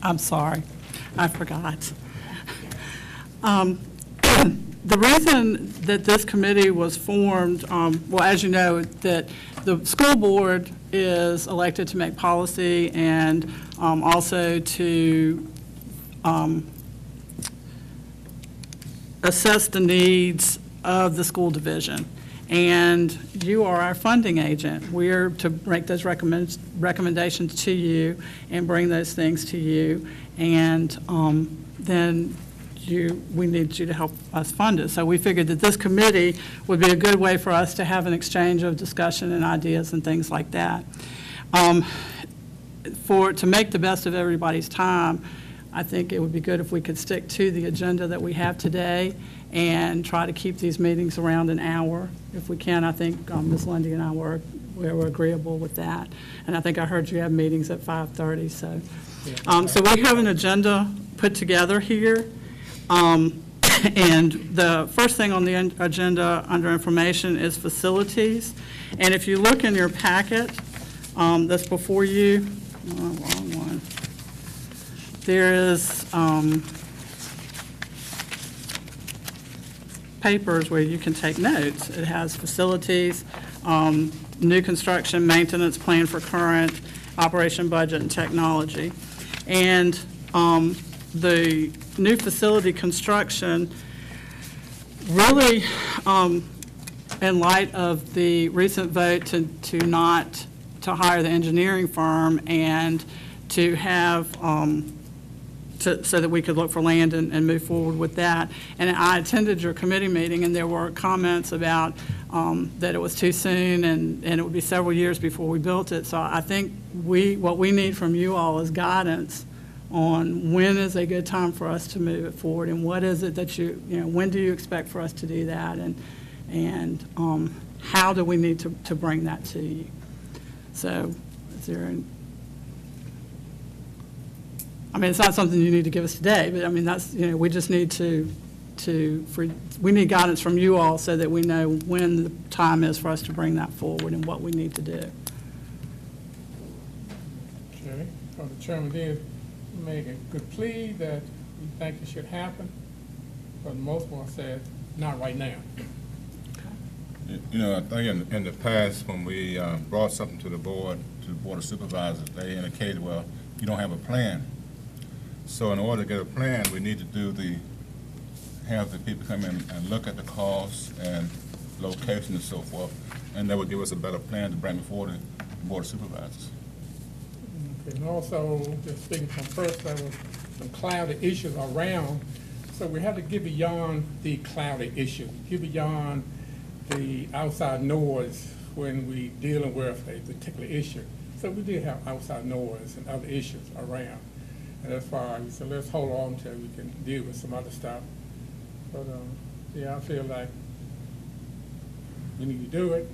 I'm sorry, I forgot. The reason that this committee was formed, well, as you know, that the school board is elected to make policy and also to assess the needs of the school division. And you are our funding agent. We're to make those recommendations to you and bring those things to you. And then we need you to help us fund it. So we figured that this committee would be a good way for us to have an exchange of discussion and ideas and things like that. To make the best of everybody's time, I think it would be good if we could stick to the agenda that we have today and try to keep these meetings around an hour if we can. I think Ms. Lundy and I were agreeable with that. And I think I heard you have meetings at 5:30. So, so we have an agenda put together here. And the first thing on the agenda under information is facilities. And if you look in your packet that's before you, wrong one. There is papers where you can take notes. It has facilities, new construction, maintenance plan for current, operation budget, and technology. And the new facility construction really, in light of the recent vote to not to hire the engineering firm and to have so that we could look for land and move forward with that. And I attended your committee meeting, and there were comments about that it was too soon and it would be several years before we built it. So I think what we need from you all is guidance on when is a good time for us to move it forward, and what is it that when do you expect for us to do that, and how do we need to bring that to you. So is there I mean, it's not something you need to give us today, but I mean, that's, we just need we need guidance from you all so that we know when the time is for us to bring that forward and what we need to do. Okay, well, the chairman did make a good plea that we think it should happen, but most one said, not right now. I think in the past, when we brought something to the Board of Supervisors, they indicated, well, you don't have a plan. So in order to get a plan, we need to have the people come in and look at the costs and location and so forth, and that would give us a better plan to bring before the Board of Supervisors. Okay, and also, just speaking from first, there was some cloudy issues around, so we have to get beyond the cloudy issue, get beyond the outside noise when we dealing with a particular issue. So we did have outside noise and other issues around. And that's why we said, let's hold on till we can deal with some other stuff. But yeah, I feel like we need to do it,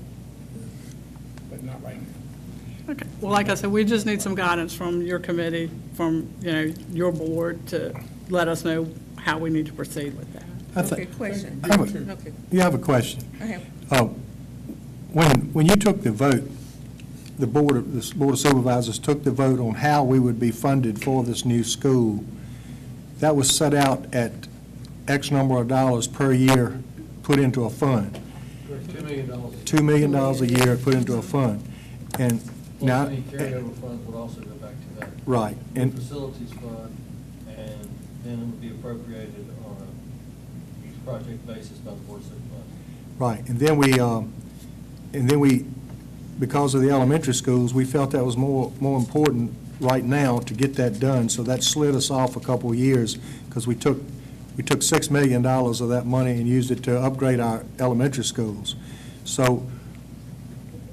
but not right now. Okay. Well, like I said, we just need some guidance from your committee, from your board, to let us know how we need to proceed with that. Okay, question. Okay. You have a question. I have. When you took the vote, the Board of Supervisors took the vote on how we would be funded for this new school, that was set out at X number of dollars per year put into a fund. $2 million. $2 million a year put into a fund. And now, Any carryover funds would also go back to that. right. And Facilities fund, and then it would be appropriated on a project basis by the Board of Supervisors. right. And then we, because of the elementary schools, we felt that was more important right now to get that done. So that slid us off a couple of years, because we took $6 million of that money and used it to upgrade our elementary schools. So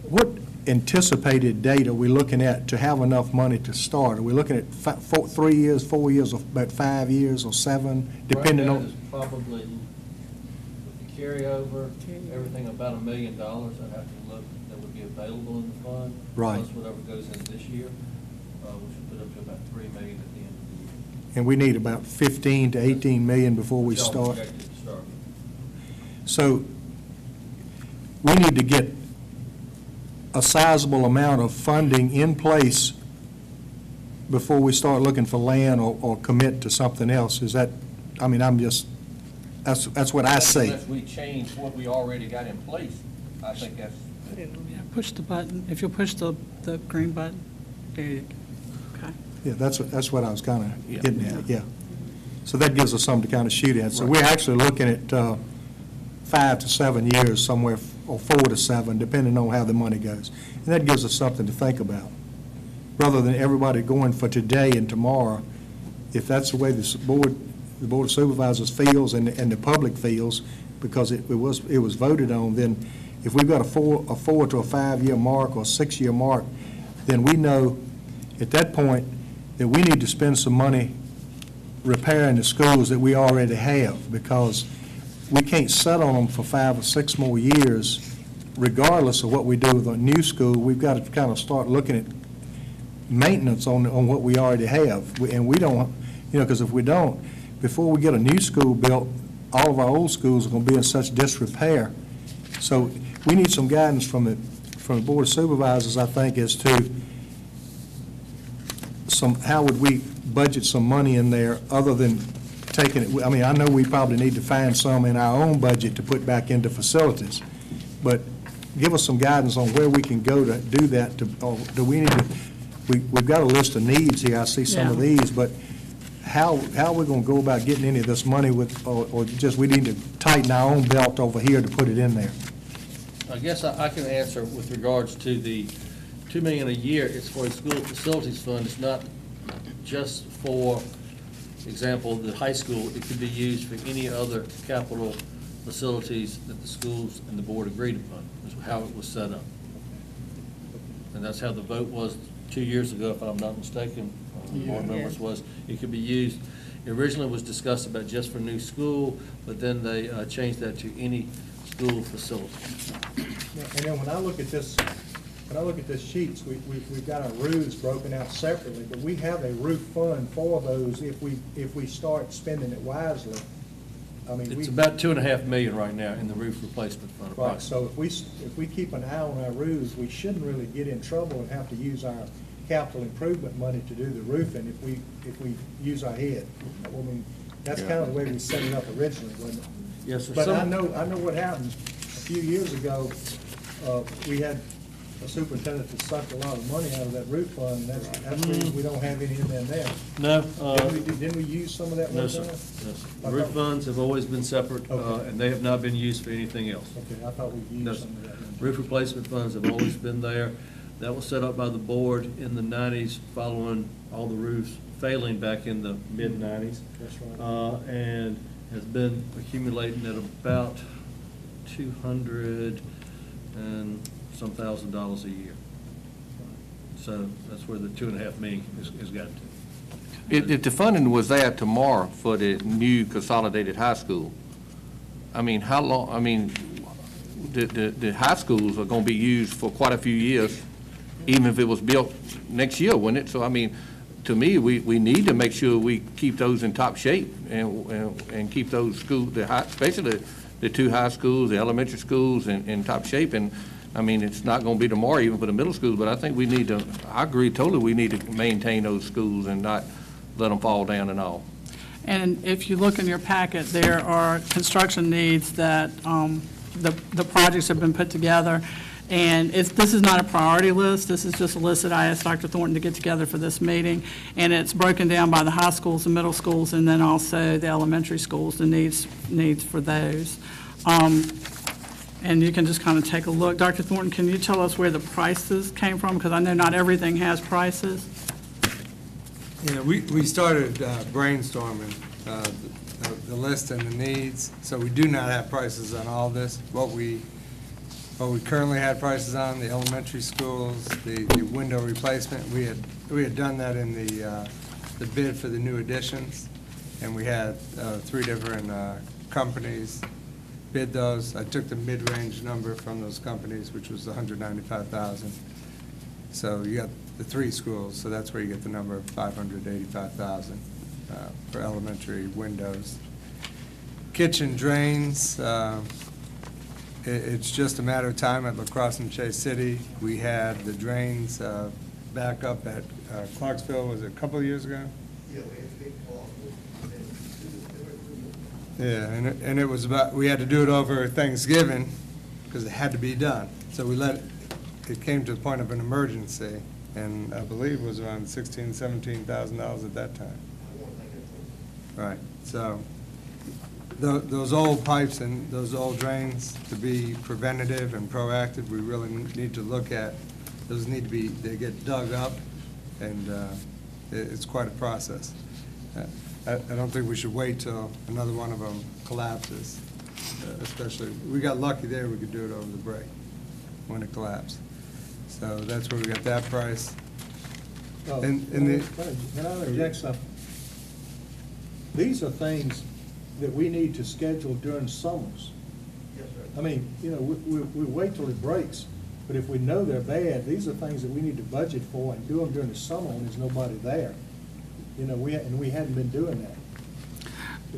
what anticipated date are we looking at to have enough money to start? Are we looking at 3 years, 4 years, or about 5 years, or 7, depending Right now on? is probably with the carryover, everything about $1 million. I'd have to look that would be available in the fund. Right. Plus whatever goes in this year, which would put up to about $3 million at the end of the year. And we need about 15 to 18 million before we Which y'all start. projected to start. So we need to get a sizable amount of funding in place before we start looking for land or commit to something else. Is that, I mean, that's what I see. Unless we change what we already got in place, I think that's. Yeah, push the button. If you'll push the green button. There you go. Okay. Yeah, that's what I was kind of getting at, yeah. So that gives us something to kind of shoot at. So we're actually looking at 5 to 7 years somewhere, or 4 to 7, depending on how the money goes. And that gives us something to think about. Rather than everybody going for today and tomorrow, if that's the way the Board of Supervisors feels and the public feels, because it was voted on, then if we've got a 4 to a 5 year mark or a 6 year mark, then we know at that point that we need to spend some money repairing the schools that we already have, because we can't sit on them for 5 or 6 more years regardless of what we do with a new school. We've got to kind of start looking at maintenance on what we already have. And we don't, because if we don't, before we get a new school built, all of our old schools are going to be in such disrepair. So we need some guidance from the Board of Supervisors, I think, as to how would we budget some money in there other than taking it. I mean, I know we probably need to find some in our own budget to put back into facilities, but give us some guidance on where we can go to do that. Do we need to, we've got a list of needs here, I see some of Yeah. these, but how are we going to go about getting any of this money with, or just we need to tighten our own belt over here to put it in there? I guess I can answer with regards to the $2 million a year. It's for a school facilities fund. It's not just for example, the high school. It could be used for any other capital facilities that the schools and the board agreed upon. That's how it was set up. And that's how the vote was 2 years ago, if I'm not mistaken. Board members was, it could be used. It originally was discussed about just for new school, but then they changed that to any school facility. And then when I look at this sheets, we've got our roofs broken out separately, but we have a roof fund for those if we start spending it wisely. I mean, It's about $2.5 million right now in the roof replacement fund. right, so if we keep an eye on our roofs, we shouldn't really get in trouble and have to use our capital improvement money to do the roofing if we use our head. I mean, that's kind of the way we set it up originally, wasn't it? Yes, sir. But I know what happened. A few years ago, we had a superintendent that sucked a lot of money out of that roof fund, and that's the reason we don't have any in there now. No. Didn't we use some of that No, one sir. time? No, sir. The roof funds have always been separate, Okay. and they have not been used for anything else. Okay, I thought we No, used sir. some of that one. Roof replacement funds have always been there. That was set up by the board in the 90s, following all the roofs failing back in the mid-90s. That's right. And has been accumulating at about $200 and some $1,000 a year. So that's where the $2.5 million has got to. If the funding was there tomorrow for the new consolidated high school, I mean, how long, I mean, the high schools are going to be used for quite a few years, even if it was built next year, wouldn't it? So, I mean, to me, we need to make sure we keep those in top shape and keep those schools, especially the two high schools, the elementary schools in top shape. And, I mean, it's not going to be tomorrow even for the middle schools, but I think we need to, I agree totally, we need to maintain those schools and not let them fall down and all. And if you look in your packet, there are construction needs that the projects have been put together. And this is not a priority list. This is just a list that I asked Dr. Thornton to get together for this meeting. And it's broken down by the high schools and middle schools, and then also the elementary schools, the needs for those. And you can just kind of take a look. Dr. Thornton, can you tell us where the prices came from? Because I know not everything has prices. Yeah, we started brainstorming the list and the needs, so we do not have prices on all this. What we currently had prices on, the elementary schools, the window replacement, we had done that in the bid for the new additions, and we had 3 different companies bid those. I took the mid-range number from those companies, which was $195,000. So you got the 3 schools, so that's where you get the number of $585,000 for elementary windows. Kitchen drains, it's just a matter of time at La Crosse and Chase City. We had the drains back up at Clarksville, was it a couple of years ago? Yeah, and it was about, we had to do it over Thanksgiving, because it had to be done. So we it came to the point of an emergency, and I believe it was around $16,000-17,000 at that time. Right, so those old pipes and those old drains, to be preventative and proactive, we really need to look at. Those need to be, they get dug up, and it's quite a process. I don't think we should wait till another one of them collapses, especially, we got lucky there, we could do it over the break when it collapsed. So that's where we got that price. And Can I interject something? These are things that we need to schedule during summers. Yes, sir. I mean, you know, we wait till it breaks, but if we know they're bad, these are things that we need to budget for and do them during the summer when there's nobody there. You know, we hadn't been doing that.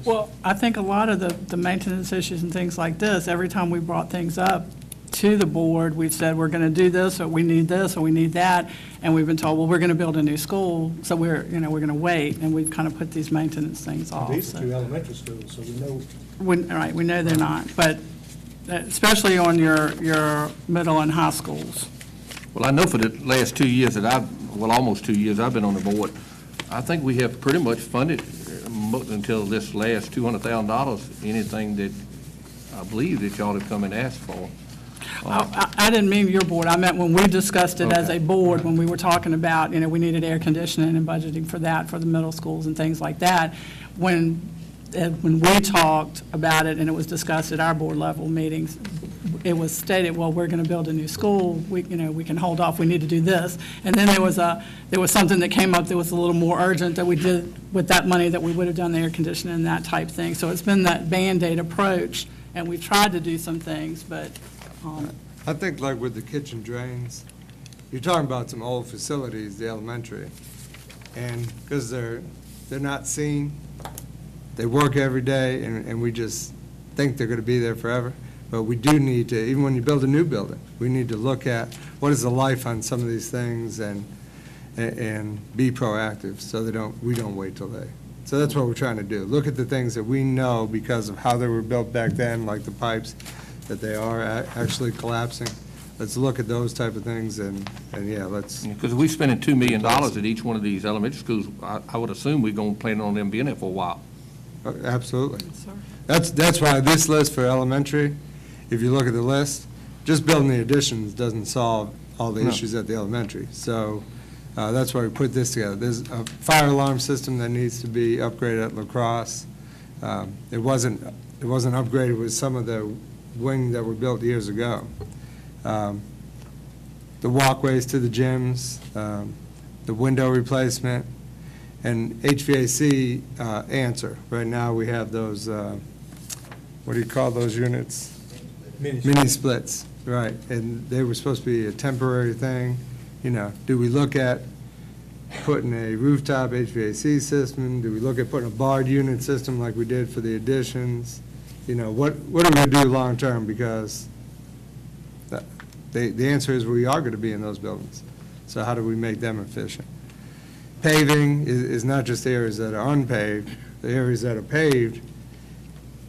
Well, I think a lot of the maintenance issues and things like this, every time we brought things up to the board, we've said, we're going to do this, or we need this, or we need that, and we've been told, well, we're going to build a new school, so we're going to wait, and we've kind of put these maintenance things off. These are so. two elementary schools, so we know. Right, we know they're not, but especially on your middle and high schools. Well, I know for the last 2 years almost 2 years I've been on the board, I think we have pretty much funded until this last $200,000, anything that I believe that y'all have come and asked for. I didn't mean your board, I meant when we discussed it as a board, when we were talking about, we needed air conditioning and budgeting for that, for the middle schools and things like that. When we talked about it and it was discussed at our board level meetings, it was stated, well, we're going to build a new school, we can hold off, we need to do this. And then there was something that came up that was a little more urgent that we did with that money that we would have done the air conditioning and that type thing. So it's been that Band-Aid approach, and we've tried to do some things, but. I think like with the kitchen drains, you're talking about some old facilities, the elementary, and because they're not seen, they work every day, and we just think they're going to be there forever. But we do need to, even when you build a new building, we need to look at what is the life on some of these things and be proactive so we don't wait till they. So that's what we're trying to do. Look at the things that we know because of how they were built back then, like the pipes, that they are actually collapsing. Let's look at those type of things and yeah, let's. Because if we're spending $2 million at each one of these elementary schools, I would assume we're going to plan on them being there for a while. Absolutely. Yes, sir. That's why this list for elementary, if you look at the list, just building the additions doesn't solve all the issues at the elementary. So that's why we put this together. There's a fire alarm system that needs to be upgraded at La Crosse. It wasn't upgraded with some of the wing that were built years ago. The walkways to the gyms, the window replacement, and HVAC answer. Right now, we have those, what do you call those units? Mini splits, right. And they were supposed to be a temporary thing. Do we look at putting a rooftop HVAC system? Do we look at putting a barred unit system like we did for the additions? What are we going to do long-term? Because the answer is we are going to be in those buildings. So how do we make them efficient? Paving is not just the areas that are unpaved. The areas that are paved,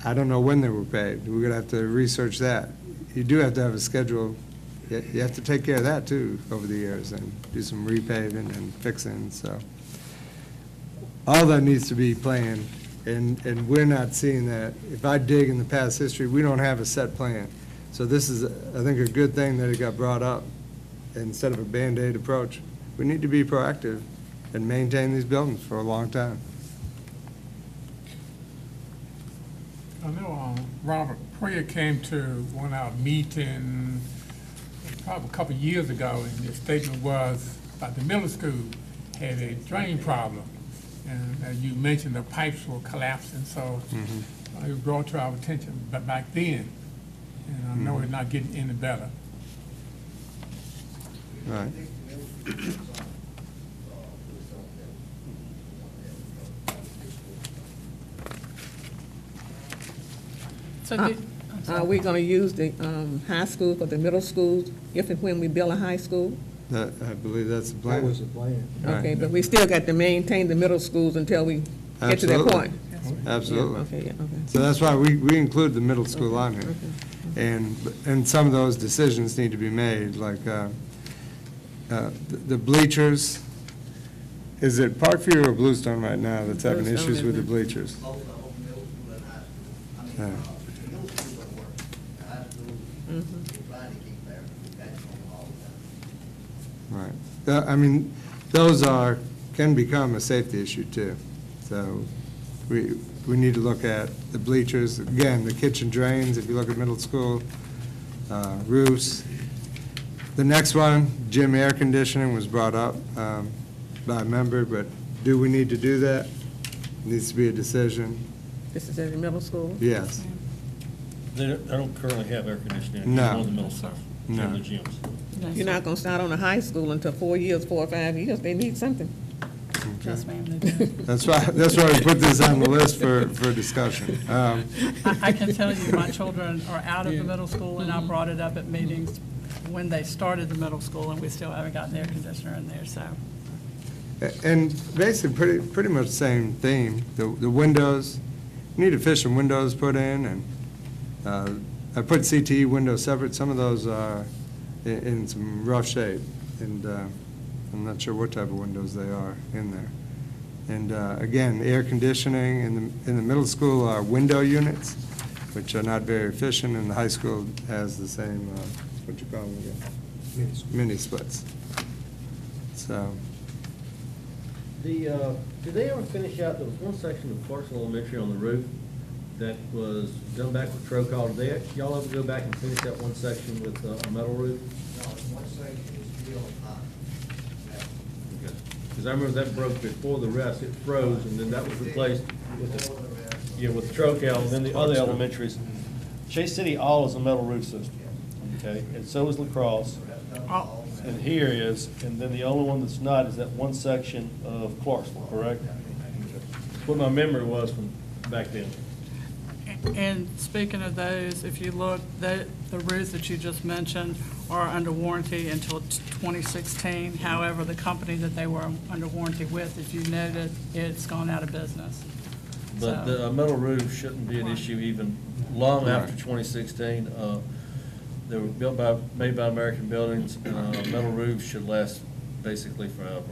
I don't know when they were paved. We're going to have to research that. You do have to have a schedule. You have to take care of that, too, over the years and do some repaving and fixing. So all that needs to be planned. And we're not seeing that. If I dig in the past history, we don't have a set plan. So this is, I think, a good thing that it got brought up instead of a Band-Aid approach. We need to be proactive and maintain these buildings for a long time. I know Robert Priya came to one of our meetings probably a couple of years ago, and his statement was about the middle school had a drain problem. And as you mentioned, the pipes were collapsing, so it was brought to our attention back then. And I know it's not getting any better. Right. So Are we going to use the high school for the middle schools if and when we build a high school? That, I believe that's the That plan. was the plan. Right. Okay, but we still got to maintain the middle schools until we get to that Absolutely. point. Absolutely. Yeah, okay, yeah, okay. So that's why we include the middle school on here. And some of those decisions need to be made, like the bleachers. Is it Parkview or Bluestone right now that's having Bluestone, issues with the isn't it? bleachers? Both of them, middle school and high school. I mean, the middle school don't work. The high school, we're trying to keep there, but we can't come all the time. Right. I mean, those can become a safety issue too. So we need to look at the bleachers, again, the kitchen drains, if you look at middle school, roofs. The next one, gym air conditioning was brought up by a member, but do we need to do that? Needs to be a decision. This is at the middle school? Yes. They don't currently have air conditioning in No. one of the middle schools, No. in the gyms. You're not gonna start on the high school until 4 years, 4 or 5 years, they need something. Yes, ma'am, they do. That's why we put this on the list for discussion. I can tell you, my children are out of the middle school, and I brought it up at meetings when they started the middle school, and we still haven't gotten air conditioner in there, so. And basically, pretty much the same theme. The windows, need efficient windows put in, and I put CTE windows separate. Some of those are in some rough shape, and I'm not sure what type of windows they are in there. And again, air conditioning in the middle school are window units, which are not very efficient, and the high school has the same, what you call them again? Mini splits. So. Did they ever finish out, there was one section of Clarksville Elementary on the roof that was done back with Trocol. Did they, y'all ever go back and finish that one section with a metal roof? No, one section is still hot. Because I remember that broke before the rest, it froze, and then that was replaced with Before the rest. yeah, with Trocol, and then the other elementaries. Chase City All is a metal roof system, okay, and so is La Crosse. Oh, And here is, and then the only one that's not is that one section of Clarksville, correct? That's what my memory was from back then. And speaking of those, if you look, the roofs that you just mentioned are under warranty until 2016. However, the company that they were under warranty with, if you noted, it's gone out of business. But So- the metal roof shouldn't be an issue even long after Right. 2016. They were made by American Buildings, and metal roofs should last basically forever.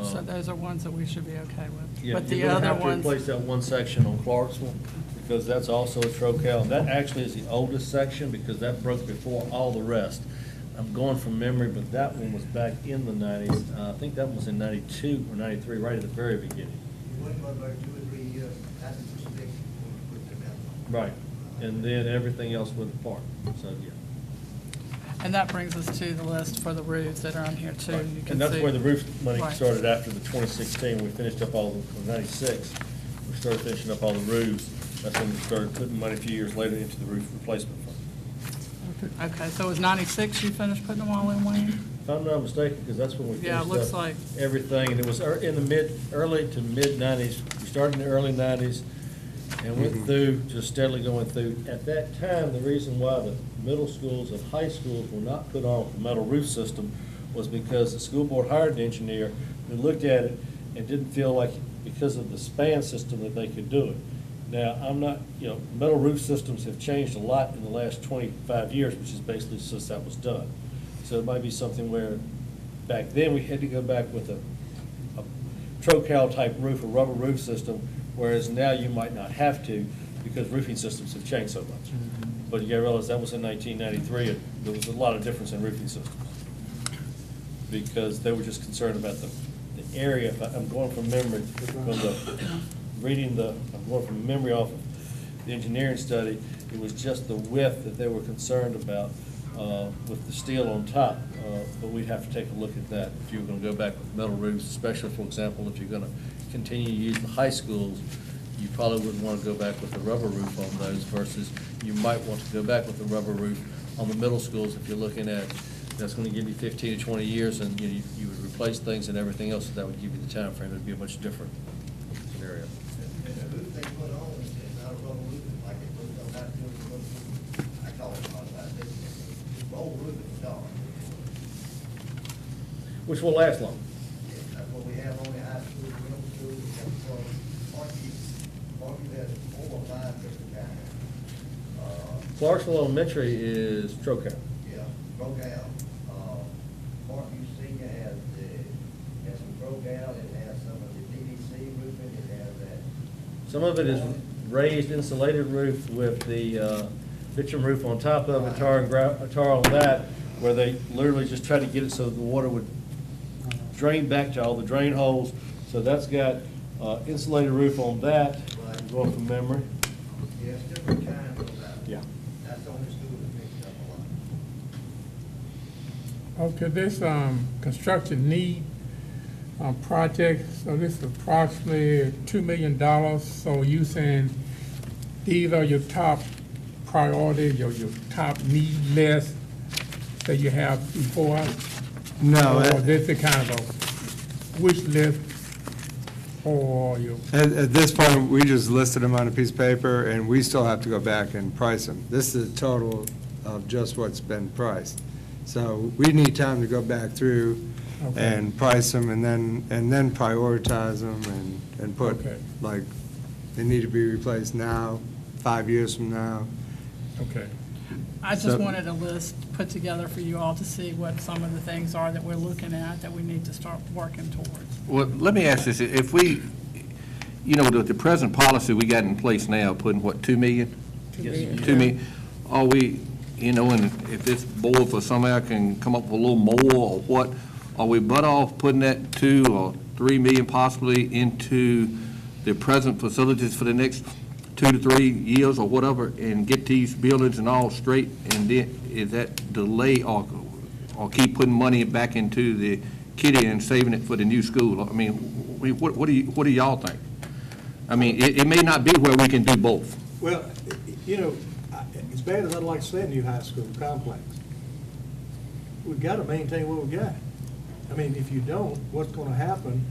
So those are ones that we should be okay with. Yeah, But the you're gonna other have to ones, replace that one section on Clarksville, because that's also a Trocol, and that actually is the oldest section, because that broke before all the rest. I'm going from memory, but that one was back in the 90s. I think that one was in 92 or 93, right at the very beginning. You went about 2 or 3 years, after the stick, we put them out. Right, and then everything else went apart, so, yeah. and that brings us to the list for the roofs that are on here too. You can And that's see- where the roof money Right. started after the 2016, we finished up all the, 96, we started finishing up all the roofs. That's when we started putting money a few years later into the roof replacement fund. Okay, so it was 96 you finished putting them all in, Wayne? If I'm not mistaken, because that's when we Yeah, it finished looks up like- everything, and it was in the early to mid-90s. We started in the early 90s and went through, just steadily going through. At that time, the reason why the middle schools and high schools were not put on the metal roof system was because the school board hired an engineer who looked at it and didn't feel like, because of the span system, that they could do it. Now, I'm not, metal roof systems have changed a lot in the last 25 years, which is basically since that was done. So it might be something where, back then, we had to go back with a Trocol-type roof, a rubber roof system, whereas now you might not have to, because roofing systems have changed so much. But you gotta realize that was in 1993, and there was a lot of difference in roofing systems. Because they were just concerned about the area. I'm going from memory, I'm going from memory off of the engineering study. It was just the width that they were concerned about with the steel on top. But we'd have to take a look at that if you were gonna go back with metal roofs, especially, for example, if you're gonna continue to use the high schools, you probably wouldn't want to go back with a rubber roof on those versus you might want to go back with a rubber roof on the middle schools if you're looking at, that's going to give you 15 to 20 years and you would replace things and everything else, that would give you the time frame. It'd be a much different scenario. And the roof they put on is not a rubber roof, it's like it was on that roof. I call it, it's roll roof in the dark. which will last long. That's what we have on the high school, middle school, except for Parkview has 4 or 5 different kinds. Clarksville Elementary is Trocal. Yeah, broke out. Parkview Senior has some broke out, it has some of the PVC roofing, it has that. Some of it is raised insulated roof with the bitumen roof on top of it, tar on that, where they literally just try to get it so the water would drain back to all the drain holes. So that's got insulated roof on that, Right. going from memory. Yes, different kinds of that. Yeah. That's the only school that mixed up a lot. Okay, this construction need project, so this is approximately $2 million. So you saying these are your top priorities, your top need list that you have before us? No, Or this is kind of a wish list for you? at this point, we just listed them on a piece of paper, and we still have to go back and price them. This is a total of just what's been priced. So we need time to go back through Okay. and price them, and then prioritize them, and put, Okay. like, they need to be replaced now, 5 years from now. Okay. I just So- wanted a list put together for you all to see what some of the things are that we're looking at that we need to start working towards. Well, let me ask this, if we, the present policy we got in place now, putting what, 2 million? Yes. 2 million, are we, and if this board for somehow can come up with a little more or what, are we butt off putting that 2 or 3 million possibly into the present facilities for the next 2 to 3 years or whatever, and get these buildings and all straight, and then is that delay or keep putting money back into the kitty and saving it for the new school? I mean, what do y'all think? I mean, it may not be where we can do both. Well, as bad as I'd like to say a new high school complex, we've got to maintain what we've got. I mean, if you don't, what's going to happen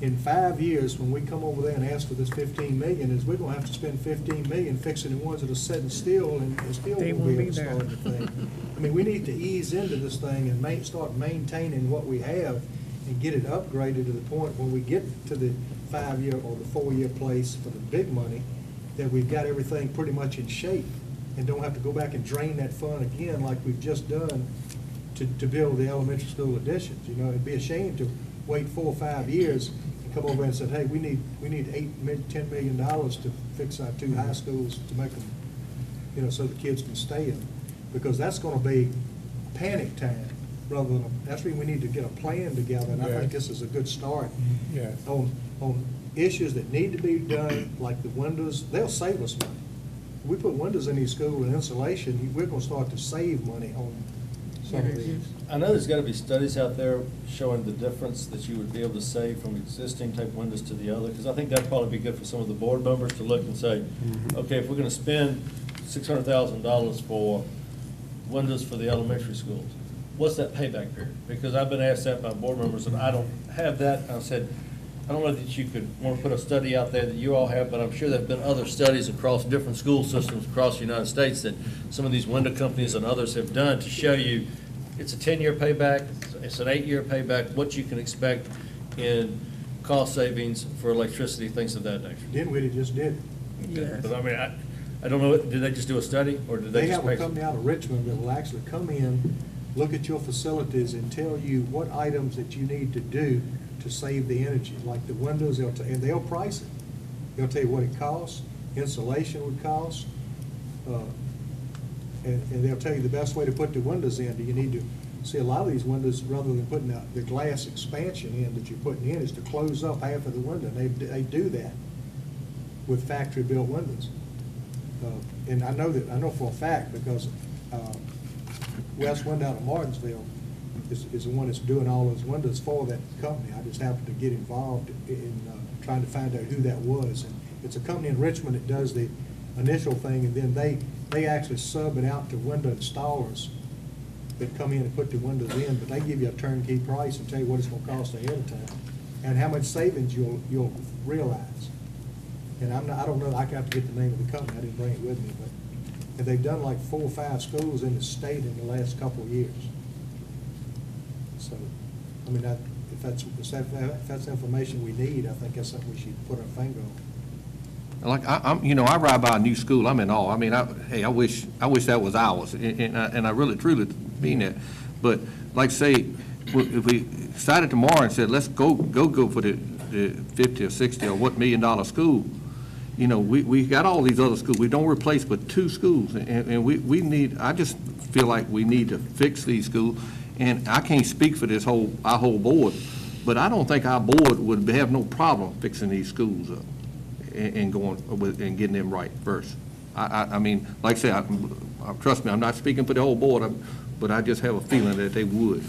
in 5 years when we come over there and ask for this 15 million is we're going to have to spend 15 million fixing the ones that are setting still and still They won't won't be be able to there. start the thing. I mean, we need to ease into this thing and start maintaining what we have and get it upgraded to the point when we get to the 5-year or the 4-year place for the big money, that we've got everything pretty much in shape and don't have to go back and drain that fund again like we've just done to build the elementary school additions. It'd be a shame to wait 4 or 5 years and come over and say, hey, we need $10 million to fix our 2 high schools to make them, so the kids can stay in them. Because that's gonna be panic time rather than, that's when we need to get a plan together, and I think this is a good start. Yes. On issues that need to be done, like the windows, they'll save us money. We put windows in these schools and insulation, we're gonna start to save money on some of these. I know there's got to be studies out there showing the difference that you would be able to save from existing type windows to the other, because I think that'd probably be good for some of the board members to look and say, okay, if we're going to spend $600,000 for windows for the elementary schools, what's that payback period? Because I've been asked that by board members, and I don't have that. I said, I don't know that you could want to put a study out there that you all have, but I'm sure there have been other studies across different school systems across the United States that some of these window companies and others have done to show you it's a 10-year payback, it's an 8-year payback, what you can expect in cost savings for electricity, things of that nature. Dinwiddie just did it. Yes. But I mean, I don't know, did they just do a study, or did they They just have a make? company out of Richmond that will actually come in, look at your facilities and tell you what items that you need to do to save the energy, like the windows, and they'll price it. They'll tell you what it costs, insulation would cost, and they'll tell you the best way to put the windows in. Do you need to, see, a lot of these windows, rather than putting the glass expansion in that you're putting in, is to close up half of the window. They do that with factory-built windows. And I know for a fact, because West Wind out of Martinsville is the one that's doing all those windows for that company. I just happened to get involved in trying to find out who that was. And it's a company in Richmond that does the initial thing, and then they actually sub it out to window installers that come in and put the windows in, but they give you a turnkey price and tell you what it's gonna cost ahead of time, and how much savings you'll realize. And I don't know, I got to get the name of the company, I didn't bring it with me, and they've done like 4 or 5 schools in the state in the last couple of years. So, I mean, if that's information we need, I think that's something we should put our finger on. Like, I ride by a new school, I'm in awe. I mean, I wish that was ours, and I really, truly mean that. But, like, say, if we decided tomorrow and said, let's go for the 50 or 60 or what $1 million school, you know, we got all these other schools. We don't replace but 2 schools, and we need, I just feel like we need to fix these schools. And I can't speak for our whole board, but I don't think our board would have no problem fixing these schools up and going with, and getting them right first. I mean, like I said, trust me, I'm not speaking for the whole board, but I just have a feeling that they would.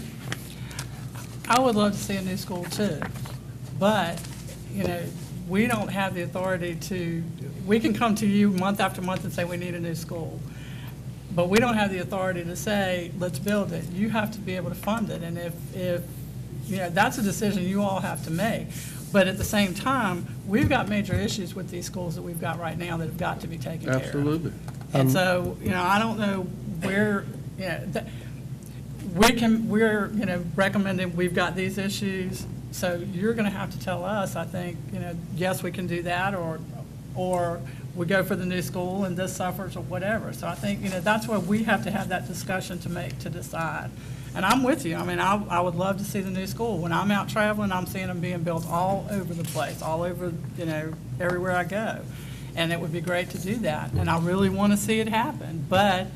I would love to see a new school too, but, you know, we don't have the authority to, we can come to you month after month and say we need a new school, but we don't have the authority to say, let's build it. You have to be able to fund it, and if you know, that's a decision you all have to make. But at the same time, we've got major issues with these schools that we've got right now that have got to be taken care of. Absolutely. And so, you know, I don't know where, you know, we're, you know, recommending we've got these issues, so you're going to have to tell us, I think, you know, yes, we can do that, or we go for the new school and this suffers or whatever. So I think, you know, that's where we have to have that discussion to decide. And I'm with you. I mean, I would love to see the new school. When I'm out traveling, I'm seeing them being built all over the place, all over, you know, everywhere I go. And it would be great to do that. And I really want to see it happen. But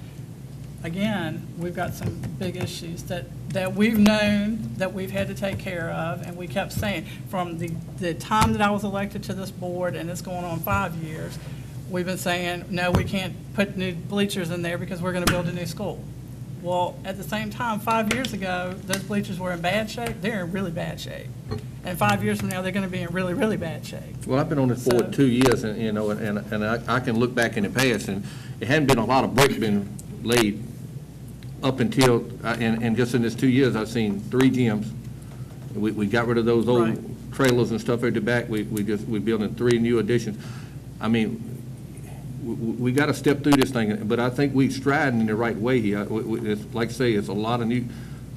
again, we've got some big issues that we've known that we've had to take care of, and we kept saying, from the time that I was elected to this board, and it's going on 5 years, we've been saying, no, we can't put new bleachers in there because we're going to build a new school. Well, at the same time, 5 years ago, those bleachers were in bad shape. They're in really bad shape. And 5 years from now, they're going to be in really, really bad shape. Well, I've been on this board 2 years, and, you know, and I can look back in the past, and it hadn't been a lot of brick been laid up until, and just in this 2 years, I've seen 3 gyms. We got rid of those old Right. trailers and stuff at the back. We're building 3 new additions. I mean, we got to step through this thing, but I think we're striding in the right way here. It's, like I say, it's a lot of new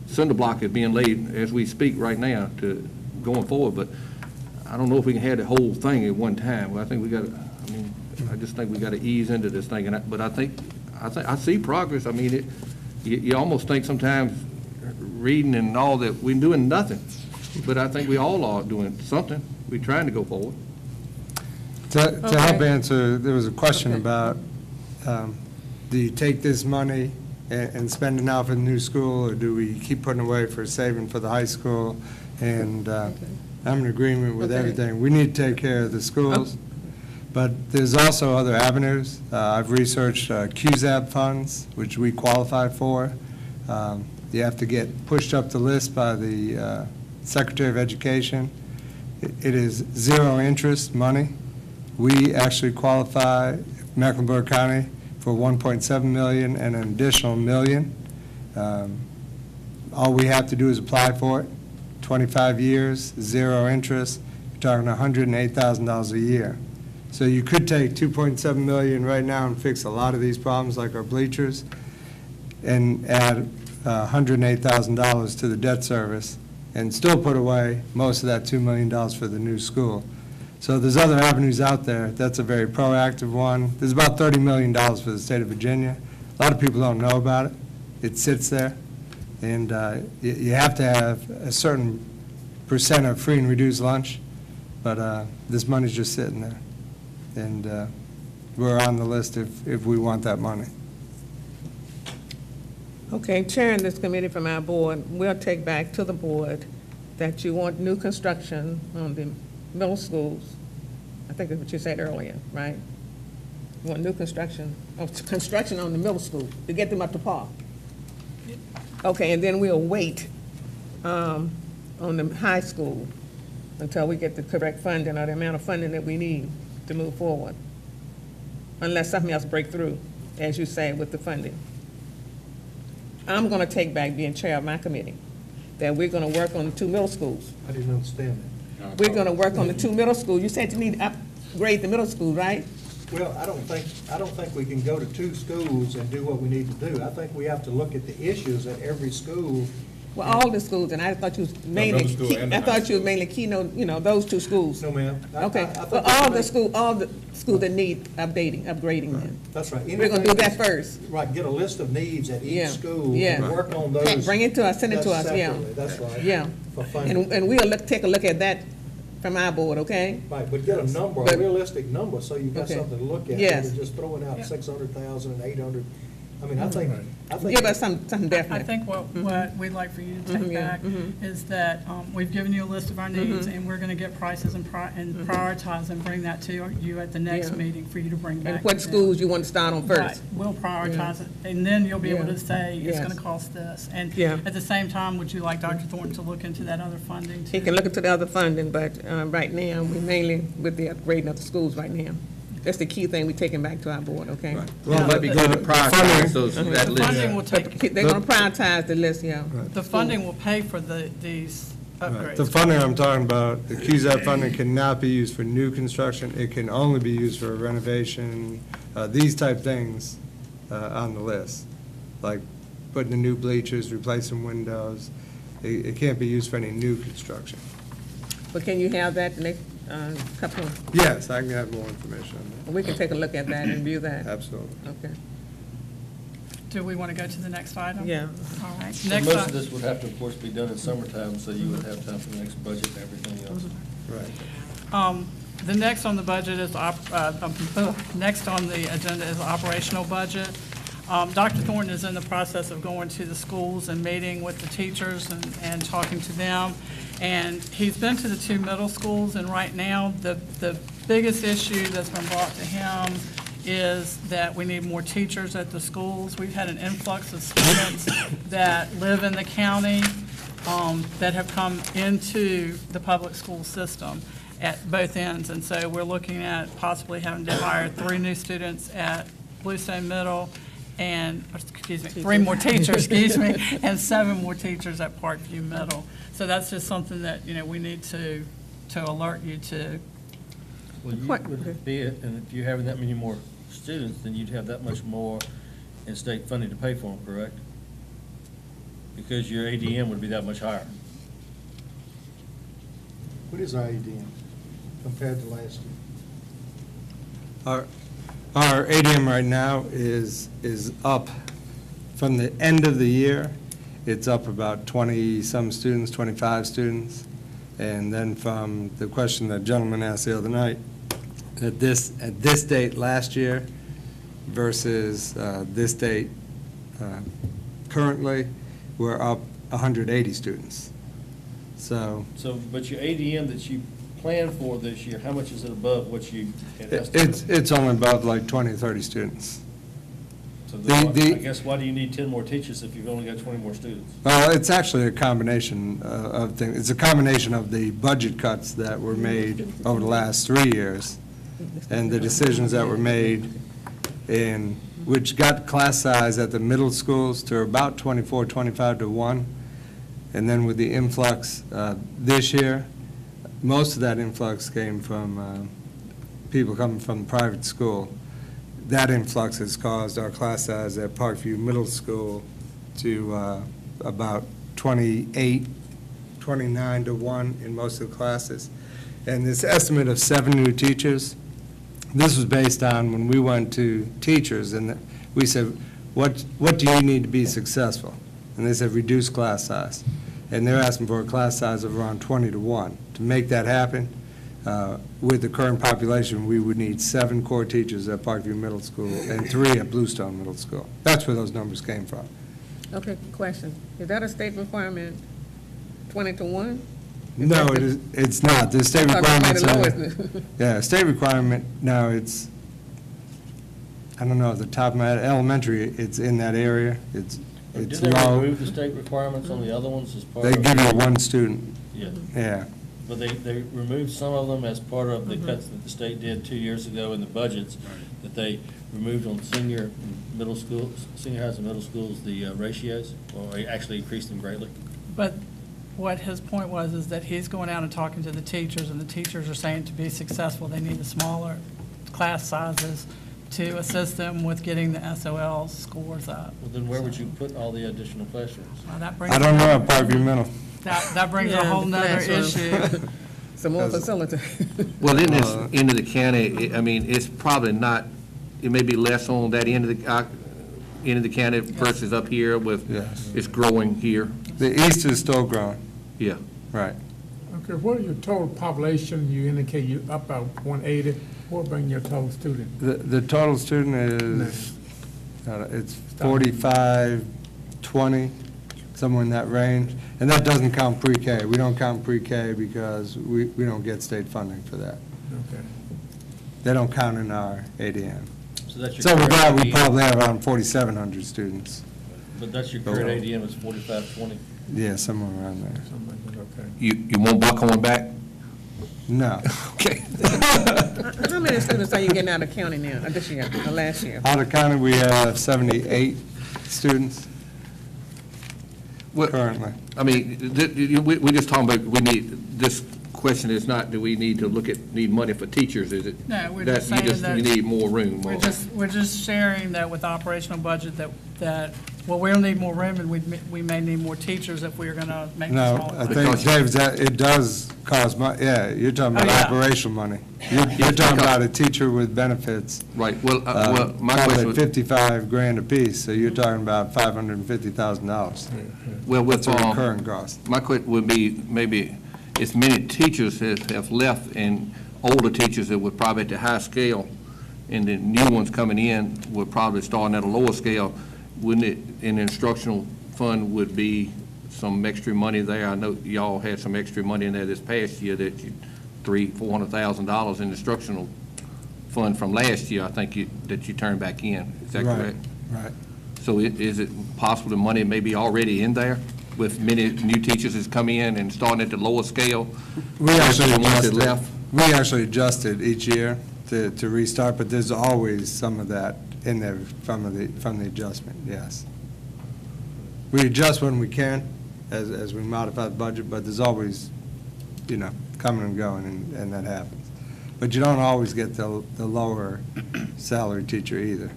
cinder block is being laid as we speak right now to going forward, but I don't know if we can have the whole thing at one time. I think we got to, I mean, I just think we got to ease into this thing, but I think I see progress. I mean, you almost think sometimes reading and all that, we're doing nothing, but I think we all are doing something. We're trying to go forward. To Okay. help answer, there was a question Okay. about, do you take this money and spend it now for the new school, or do we keep putting away for saving for the high school? And I'm in agreement with Okay. everything. We need to take care of the schools, but there's also other avenues. I've researched QZAB funds, which we qualify for. You have to get pushed up the list by the Secretary of Education. It is zero interest money. We actually qualify, Mecklenburg County, for $1.7 million and an additional $1 million. All we have to do is apply for it. 25 years, zero interest. You're talking $108,000 a year. So you could take $2.7 million right now and fix a lot of these problems, like our bleachers, and add $108,000 to the debt service, and still put away most of that $2 million for the new school. So there's other avenues out there. That's a very proactive one. There's about $30 million for the state of Virginia. A lot of people don't know about it. It sits there, and you have to have a certain percent of free and reduced lunch, but this money's just sitting there, and we're on the list if we want that money. Okay, chairing this committee from our board, we'll take back to the board that you want new construction on the middle schools. I think that's what you said earlier, right? You want new construction on the middle school to get them up to par. Okay, and then we'll wait on the high school until we get the correct funding or the amount of funding that we need to move forward, unless something else breaks through, as you say, with the funding. I'm going to take back being chair of my committee, that we're going to work on the 2 middle schools. I didn't understand We're going to work on the 2 middle schools. You said you need to upgrade the middle school, right? that. Well, I don't think we can go to 2 schools and do what we need to do. I think we have to look at the issues at every school Well, all the schools, and I thought you was mainly, middle school and the I high thought you was mainly keynote, those two schools. No, ma'am. Okay, well, all the schools that need upgrading then. That's right. We're gonna do that first. Right, get a list of needs at Yeah, each school, yeah. and work on those. Bring it to us, send it to us, yeah. separately. That's right. Yeah. For funding. And we'll take a look at that from our board, okay? Right, but get a number, a But- realistic number, so you've got Okay. something to look at. Yes. Rather than just throwing out 600,000 and 800. I mean, I think. Give us something I definite. think what we'd like for you to take yeah, back is that we've given you a list of our needs, and we're going to get prices and prioritize and bring that to you at the next Yeah. meeting for you to bring back. And what to them. schools you want to start on Right, first? we'll prioritize it, and then you'll be able Yeah. to say, it's Yes. going to cost this. And Yeah. at the same time, would you like Dr. Thornton to look into that other funding too? He can look into the other funding, but right now, we're mainly with the upgrading of the schools right now. That's the key thing we're taking back to our board, okay? Well, it might be good to prioritize those, that The funding list. will take, They're gonna prioritize the list, yeah. the funding will pay for these Right. The upgrades. funding I'm talking about, the QZAP funding cannot be used for new construction. It can only be used for renovation, these type things on the list. Like putting in new bleachers, replacing windows. It can't be used for any new construction. But can you have that next couple, Yes, I can have more information on we can take a look at that and view that, that, absolutely. okay? Do we want to go to the next item? Yeah. All right. So Next most of item. this would have to, of course, be done in summertime, so you would have time for the next budget and everything else. Right. The next on the budget is, next on the agenda is operational budget. Dr. Thornton is in the process of going to the schools and meeting with the teachers and talking to them. And he's been to the 2 middle schools, and right now, the biggest issue that's been brought to him is that we need more teachers at the schools. We've had an influx of students that live in the county that have come into the public school system at both ends. And so we're looking at possibly having to hire 3 new students at Bluestone Middle and, excuse me, 3 more teachers, excuse me, and 7 more teachers at Parkview Middle. So that's just something that, we need to alert you to. Well, you What- would be, and if you're having that many more students, then you'd have that much more in state funding to pay for them, correct? Because your ADM would be that much higher. What is our ADM compared to last year? Our ADM right now is up from the end of the year. It's up about 20-some students, 25 students. And then from the question that gentleman asked the other night, at this date last year versus this date currently, we're up 180 students. So So, but your ADM that you planned for this year, how much is it above what you had estimated? it's only about like 20 or 30 students. So then the- I guess why do you need 10 more teachers if you've only got 20 more students? Well, it's actually a combination of things. It's a combination of the budget cuts that were made over the last 3 years and the decisions that were made which got class size at the middle schools to about 24, 25 to 1. And then with the influx this year, most of that influx came from people coming from private school. That influx has caused our class size at Parkview Middle School to about 28, 29 to 1 in most of the classes. And this estimate of 7 new teachers, this was based on when we went to teachers and we said, what do you need to be successful? And they said, reduce class size. And they're asking for a class size of around 20 to 1. To make that happen, with the current population, we would need 7 core teachers at Parkview Middle School and 3 at Bluestone Middle School. That's where those numbers came from. Okay, question. Is that a state requirement, 20 to 1? No, it's not. The state I thought it requirements, might have lowered it. yeah, state requirement, now it's, I don't know, at the top of my head, elementary, it's in that area. It's Did they low. remove the state requirements on the other ones as part of? They give you 1 student, Yeah, yeah. but they removed some of them as part of the cuts that the state did 2 years ago in the budgets, that they removed on senior and middle schools, senior highs and middle schools, the ratios, or actually increased them greatly. But what his point was is that he's going out and talking to the teachers, and the teachers are saying to be successful, they need the smaller class sizes to assist them with getting the SOL scores up. Well, then where would you put all the additional classrooms? Well, that brings I don't know at Parkview Middle. That brings a Yeah, whole the nother classroom. issue. Some more facility. Well, in this end of the county, I mean, it's probably not, it may be less on that end of the county versus up here with, Yes. it's growing here, The east is still growing, yeah. right. Okay, what are your total population? You indicate you up about 180. What bring your total student? The total student is, it's 45, 20, somewhere in that range. And that doesn't count pre-K. We don't count pre-K because we don't get state funding for that. Okay. They don't count in our ADM. So that's your. So with current that, we ADM, probably have around 4,700 students. But that's your current ADM is 4520. Yeah, somewhere around there. Something like that, okay. You want Buckhorn back? No. Okay. How many students are you getting out of county now, this year, or last year? Out of county, we have 78 students Well, currently. I mean, we're just talking about, we need, this question is not, do we need to need money for teachers, is it? No, we're just saying that- You need more room. We're just sharing that with operational budget that, well, we'll need more room and we may need more teachers if we're going to make this No, all. I think, Dave, it does cost yeah, you're talking Oh, about yeah. operational money. You're talking about a teacher with benefits. Right, well, my Probably question was, 55 grand apiece, so you're talking about $550,000. well, with, That's a recurring cost. my question would be, maybe, as many teachers have left, and older teachers that would probably at the high scale, and the new ones coming in would probably starting at a lower scale, wouldn't it, in the instructional fund would be some extra money there? I know y'all had some extra money in there this past year that you, $400,000 in instructional fund from last year, I think that you turned back in. Is that Right, correct? Right. So is it possible the money may be already in there with many new teachers that's come in and starting at the lower scale? We actually The ones that adjusted, left? we actually adjusted each year to restart, but there's always some of that in there from the adjustment, yes. We adjust when we can, as we modify the budget, but there's always, coming and going, and that happens. But you don't always get the lower salary teacher either.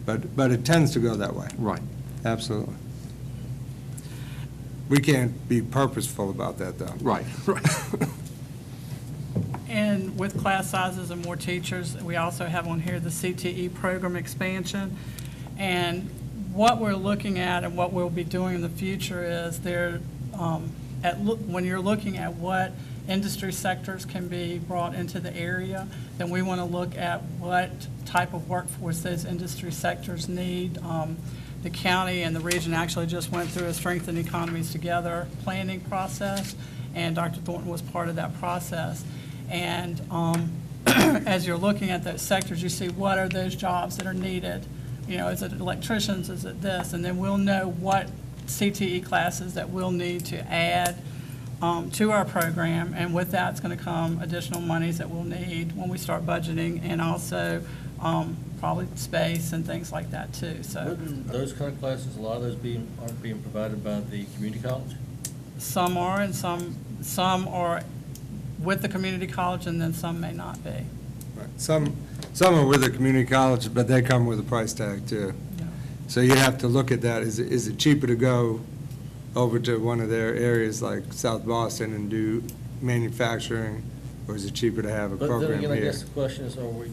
But it tends to go that way, Right. absolutely. We can't be purposeful about that, though. Right. And with class sizes and more teachers, we also have on here the CTE program expansion. And what we're looking at and what we'll be doing in the future is when you're looking at what industry sectors can be brought into the area, then we want to look at what type of workforce those industry sectors need. The county and the region actually just went through a Strengthen Economies Together planning process, and Dr. Thornton was part of that process. And as you're looking at those sectors, you see what are those jobs that are needed. Is it electricians, is it this? And then we'll know what CTE classes that we'll need to add to our program. And with that, it's going to come additional monies that we'll need when we start budgeting, and also probably space and things like that too. So Wouldn't those kind of classes, a lot of those aren't being provided by the community college? some are, and some are with the community college, and then some may not be. Right. Some are with a community college, but they come with a price tag, too. Yeah. So you have to look at that. Is it cheaper to go over to one of their areas like South Boston and do manufacturing, or is it cheaper to have a But program then again, I here? guess the question is, are we,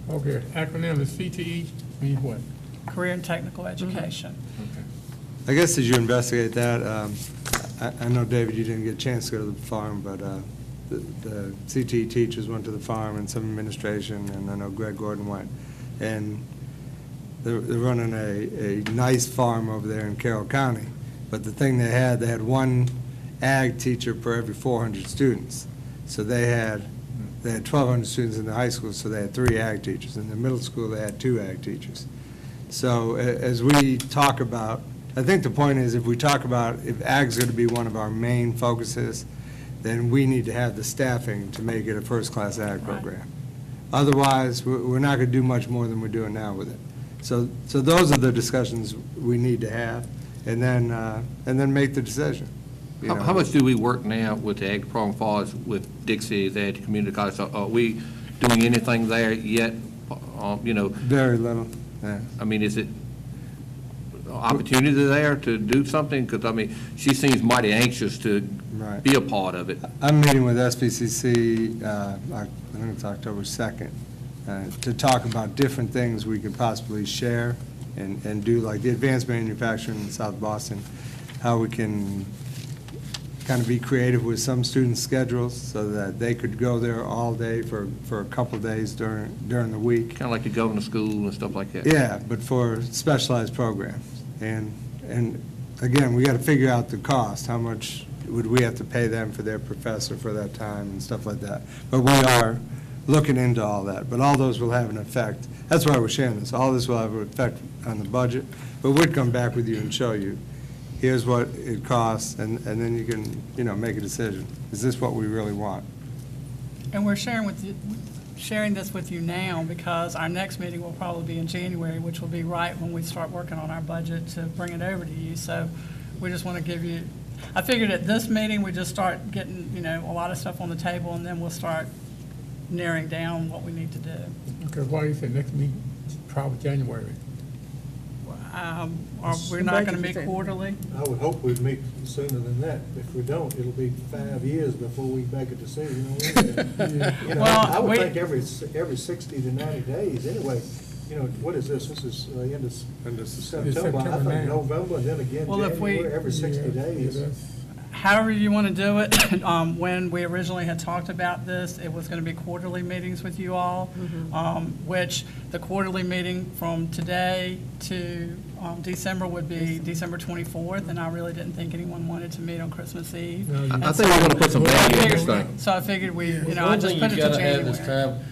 Okay, acronym is CTE, means what? Career and technical education. I guess as you investigate that, I know, David, you didn't get a chance to go to the farm, but the CTE teachers went to the farm and some administration, and I know Greg Gordon went. And they're running a nice farm over there in Carroll County. But the thing they had one ag teacher per every 400 students. So they had 1,200 students in the high school, so they had 3 ag teachers. In the middle school, they had 2 ag teachers. So as we talk about, I think the point is, if we talk about if ag's going to be one of our main focuses, then we need to have the staffing to make it a first-class ag program. Otherwise, we're not going to do much more than we're doing now with it. So those are the discussions we need to have, and then make the decision. you know. How much do we work now with the ag program as far as with Dixie, the community college? Are we doing anything there yet? You know, Very little, yeah. I mean, is it opportunity there to do something? Because, I mean, she seems mighty anxious to Right. be a part of it. I'm meeting with SBCC, I think it's October 2nd, to talk about different things we could possibly share and do, like the advanced manufacturing in South Boston, how we can kind of be creative with some students' schedules so that they could go there all day for a couple days during the week. Kind of like the governor's school and stuff like that. Yeah, but for specialized programs. And again, we got to figure out the cost, how much would we have to pay them for their professor for that time and stuff like that. But we are looking into all that, but all those will have an effect. That's why we're sharing this. All this will have an effect on the budget, but we'd come back with you and show you, here's what it costs, and then you can, you know, make a decision. Is this what we really want? And we're sharing this with you now because our next meeting will probably be in January, which will be right when we start working on our budget to bring it over to you. So we just want to give you, I figured at this meeting, we just start getting, you know, a lot of stuff on the table, and then we'll start narrowing down what we need to do. Okay, why do you say next meeting, probably January? We're not going to meet quarterly. I would hope we'd meet sooner than that. If we don't, it'll be 5 years before we make a decision on anything. You know, Well, I would we- think every 60 to 90 days, anyway. You know, what is this? This is end of September. I September think now. November, and then again Well, if we- January, every 60 days. However you want to do it. When we originally had talked about this, it was going to be quarterly meetings with you all, which the quarterly meeting from today to December would be December 24th, and I really didn't think anyone wanted to meet on Christmas Eve. I think we're going to put some value in this thing. So I figured we, you know, I One just thing put you it to gotta have this January. time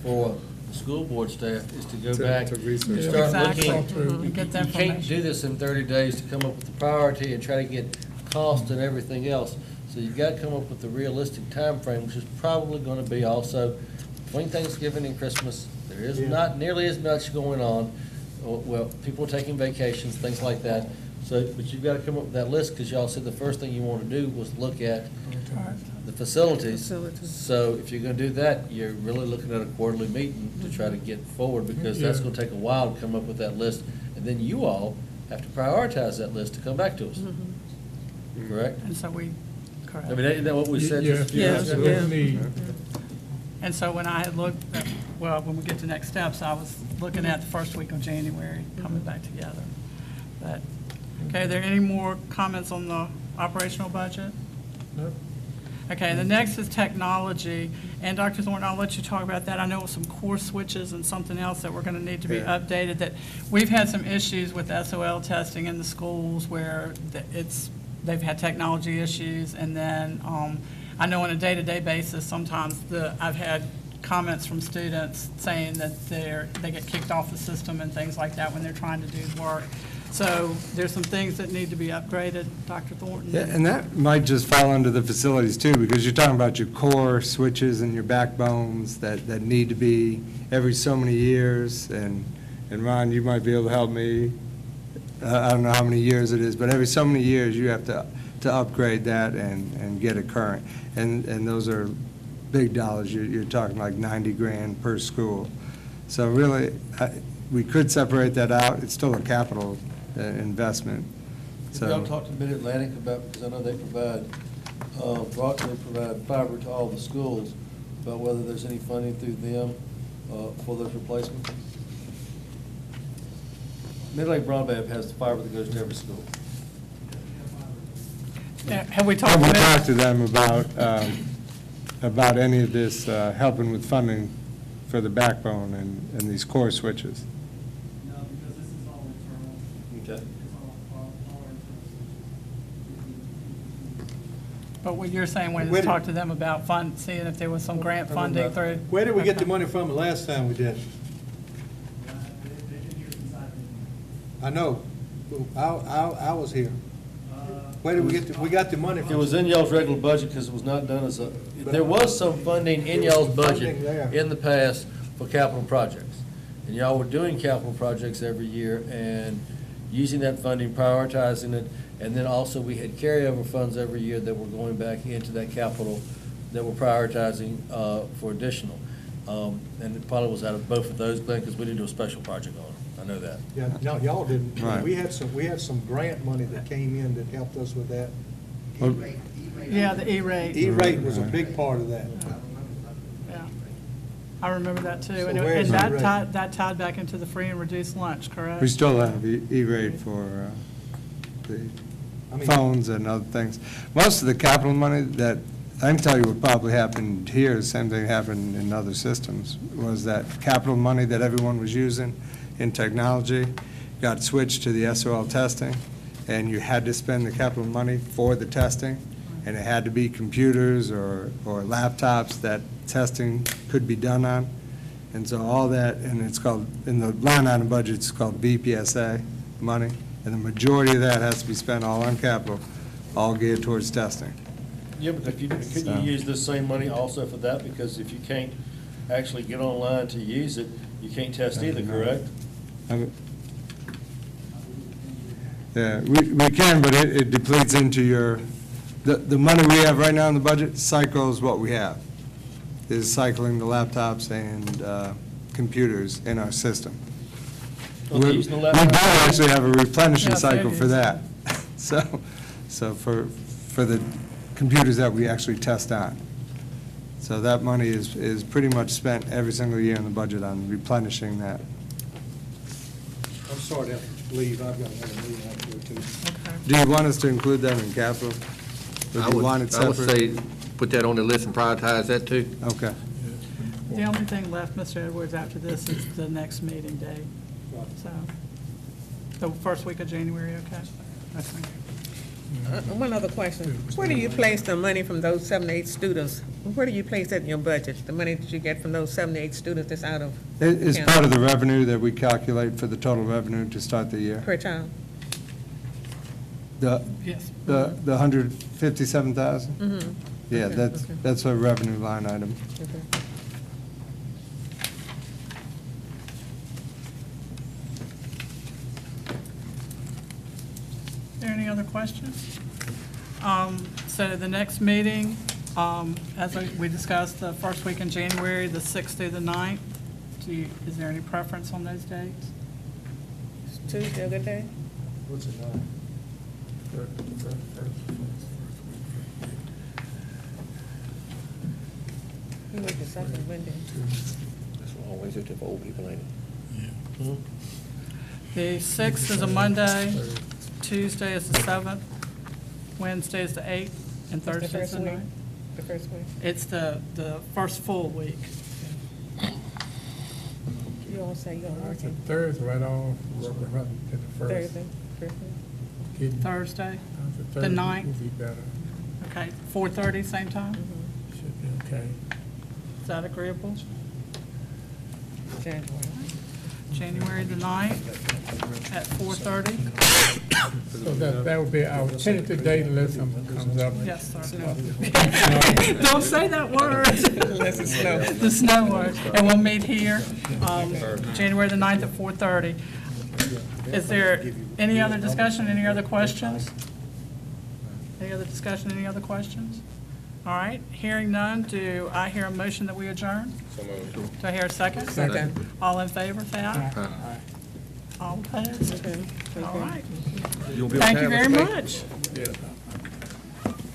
for the school board staff is to go To- back to and research. start Exactly. looking. And get the You can't information. do this in 30 days to come up with the priority and try to get cost and everything else. So you've got to come up with a realistic time frame, which is probably going to be also between Thanksgiving and Christmas. There is Yeah. not nearly as much going on. Well, people are taking vacations, things like that. So, but you've got to come up with that list, because y'all said the first thing you want to do was look at the facilities. Facilities. So if you're going to do that, you're really looking at a quarterly meeting to try to get forward, because that's going to take a while to come up with that list. And then you all have to prioritize that list to come back to us. Correct? And so we, correct. I mean, isn't that what we said? just a few Yes, minutes yeah. ago? Need. And so when I had looked, well, when we get to next steps, I was looking at the first week of January, coming back together. But, okay, are there any more comments on the operational budget? No. Okay, the next is technology, and Dr. Thornton, I'll let you talk about that. I know some core switches and something else that we're going to need to be Yeah. updated, that we've had some issues with SOL testing in the schools where they've had technology issues, and then I know on a day-to-day basis, sometimes I've had comments from students saying that they get kicked off the system and things like that when they're trying to do work. So there's some things that need to be upgraded, Dr. Thornton. Yeah, and that might just fall under the facilities too, because you're talking about your core switches and your backbones that need to be every so many years, and Ron, you might be able to help me. I don't know how many years it is, but every so many years, you have to upgrade that and get it current. And those are big dollars. You're talking like 90 grand per school. So really, we could separate that out. It's still a capital investment. Have y'all So, talked to Mid-Atlantic about, because I know they provide fiber to all the schools, about whether there's any funding through them for those replacements? Mid-Atlantic Broadband has the fiber that goes to every school. Yeah, have we I talked will about? talk to them about any of this, helping with funding for the backbone and these core switches. No, because this is all internal. Okay. It's all internal. But what you're saying, when Wait you a- talk to them about seeing if there was some grant funding through. Where did we get the Okay. money from the last time we did? They've been here since I've been here. I know. I was here. Where did we got the money from? It was in y'all's regular budget because it was not done as a, there was some funding in y'all's budget Funding there. in the past for capital projects. And y'all were doing capital projects every year and using that funding, prioritizing it. And then also we had carryover funds every year that were going back into that capital that we're prioritizing for additional. And it probably was out of both of those, Glenn, because we didn't do a special project on it. I know that. Yeah, no, y'all didn't. Right. We had some grant money that came in that helped us with that. E-rate, Yeah, the E-rate, E-rate was a big part of that. yeah. I remember that too. So And where's that E-rate? tied back into the free and reduced lunch, correct? We still have E-rate for the I mean- phones and other things. Most of the capital money that, I can tell you what probably happened here, the same thing happened in other systems, was that capital money that everyone was using in technology got switched to the SOL testing, and you had to spend the capital money for the testing, and it had to be computers or laptops that testing could be done on. And so all that, and it's called, in the line item budget, it's called VPSA money, and the majority of that has to be spent all on capital, all geared towards testing. Yeah, but could you use this same money also for that? Because if you can't actually get online to use it, you can't test either, correct? Yeah, we can, but it depletes into your, the money we have right now in the budget cycles what we have, is cycling the laptops and computers in our system. Well, they're We using the do laptops. actually have a replenishing Yeah, cycle for they're that. So for the computers that we actually test on. So that money is pretty much spent every single year in the budget on replenishing that. I'm sorry to have to leave, I've got another meeting I have to go to. Okay. Do you want us to include that in capital? Or do you want it I would separate? say, put that on the list and prioritize that too. Okay. The only thing left, Mr. Edwards, after this is the next meeting date. So, the first week of January, okay? That's fine. One other question. Where do you place the money from those 7 to 8 students? Where do you place that in your budget, the money that you get from those 7 to 8 students that's out of It's county? part of the revenue that we calculate for the total revenue to start the year. Per child? Yes. The 157,000? Mm-hmm. Yeah, Okay, that's, okay. that's a revenue line item. Okay. Are there any other questions? So the next meeting, as we discussed, the first week in January, the 6th through the 9th. Is there any preference on those dates? Is Tuesday a good day? What's it now? You make the second Monday. That's always it for old people, ain't it? The 6th is a Monday, Tuesday is the 7th, Wednesday is the 8th, and The Thursday is first the week? 9th. The first week? It's the first full week. You all say you're It's a working Thursday right off, rather than the first. Thursday? Thursday? Kidding. Thursday, The the Thursday 9th. would be better. Okay, 4:30, same time? Should be okay. Is that agreeable? January. January the 9th at 4:30? So that would be our tentative date unless something comes up. Yes, sir. Don't say that word. Unless it's snow. The snow word. And we'll meet here, January the 9th at 4:30. Is there any other discussion, any other questions? Any other discussion, any other questions? All right, hearing none, do I hear a motion that we adjourn? Do I hear a second? Second. All in favor, say aye. All opposed? Okay. All right. You'll be on Thank you time, very Mr. Baker? much. Yeah.